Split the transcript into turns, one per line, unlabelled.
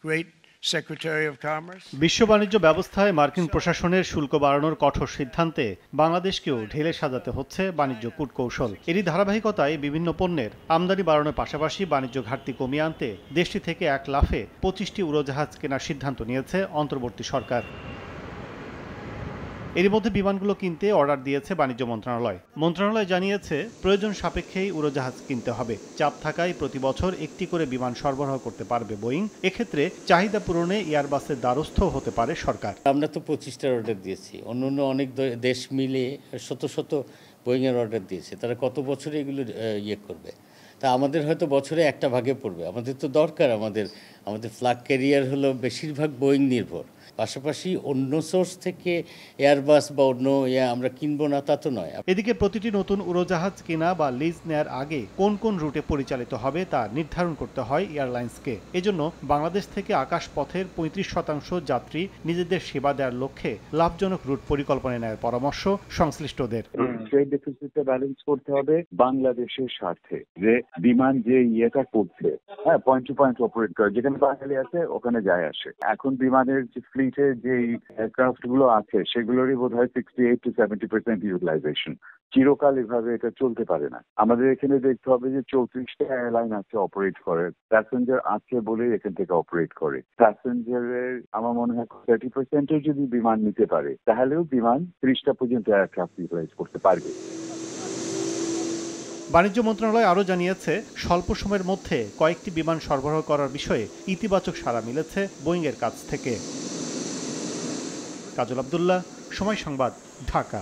great Secretary of Commerce.
বিশ্ব বাণিজ্য ব্যবস্থায় মার্কিন প্রশাসনের শুল্ক বাড়ানোর কঠোর সিদ্ধান্তে বাংলাদেশকেও ঢেলে সাজাতে হচ্ছে বাণিজ্য কূটকৌশল। এরই ধারাবাহিকতায় বিভিন্ন পণ্যের আমদানি বাড়ানোর পাশাপাশি বাণিজ্য ঘাটতি কমিয়ে আনতে দেশটি থেকে এক লাফে 25টি উড়োজাহাজ কেনার সিদ্ধান্ত নিয়েছে অন্তর্বর্তী সরকার। এরই মধ্যে বিমানগুলো কিনতে অর্ডার দিয়েছে বাণিজ্য মন্ত্রণালয়। মন্ত্রণালয় জানিয়েছে প্রয়োজন সাপেক্ষেই উড়োজাহাজ কিনতে হবে। চাপ থাকায় প্রতি বছর একটি করে বিমান সরবরাহ করতে পারবে বোয়িং। এক্ষেত্রে চাহিদা পূরণে এয়ারবাসের দ্বারস্থ হতে পারে সরকার।
আমরা তো 25টার অর্ডার দিয়েছি, অন্য অনেক দেশ মিলে শত শত বোয়িংয়ের অর্ডার দিয়েছে। তারা কত বছরে এগুলো করবে? তা আমাদের হয়তো বছরে একটা ভাগে পড়বে। আমাদের তো দরকার, আমাদের ফ্ল্যাগ ক্যারিয়ার হলো বেশিরভাগ বোয়িং নির্ভর। পাশাপাশি অন্য সোর্স থেকে এয়ারবাস বা অন্য আমরা কিনবো না তা তো নয়।
এদিকে প্রতিটি নতুন উড়োজাহাজ কেনা বা লিজ নেয়ার আগে কোন কোন রুটে পরিচালিত হবে তা নির্ধারণ করতে হয় এয়ারলাইন্সকে। এজন্য বাংলাদেশ থেকে আকাশপথের 35% যাত্রী নিজেদের সেবা দেওয়ার লক্ষ্যে লাভজনক রুট পরিকল্পনা নেওয়ার পরামর্শ সংশ্লিষ্টদের।
ট্রেড ডেফিসিটটা ব্যালেন্স করতে হবে বাংলাদেশের স্বার্থে, যে বিমান যে ইয়েটা করছে, পয়েন্ট টু পয়েন্ট অপারেট করে, যেখানে বাঙালি আছে ওখানে যায় আসে। এখন বিমানের যে ফ্লিটে যে এয়ারক্রাফট গুলো আছে সেগুলোরই বোধ হয় 68 to 70% ইউটিলাইজেশন। চিরকাল এভাবে এটা চলতে পারে না। আমাদের এখানে দেখতে হবে যে 34টা এয়ারলাইন আছে অপারেট করে, প্যাসেঞ্জার আছে বলেই এখান থেকে অপারেট করে। প্যাসেঞ্জারের আমার মনে হয় 30% যদি বিমান নিতে পারে তাহলেও বিমান 30টা পর্যন্ত এয়ারক্রাফট ইউটিলাইজ করতে পারবে।
বাণিজ্য মন্ত্রণালয় আরও জানিয়েছে স্বল্প সময়ের মধ্যে কয়েকটি বিমান সরবরাহ করার বিষয়ে ইতিবাচক সাড়া মিলেছে বোয়িংয়ের কাছ থেকে। কাজল আব্দুল্লাহ, সময় সংবাদ, ঢাকা।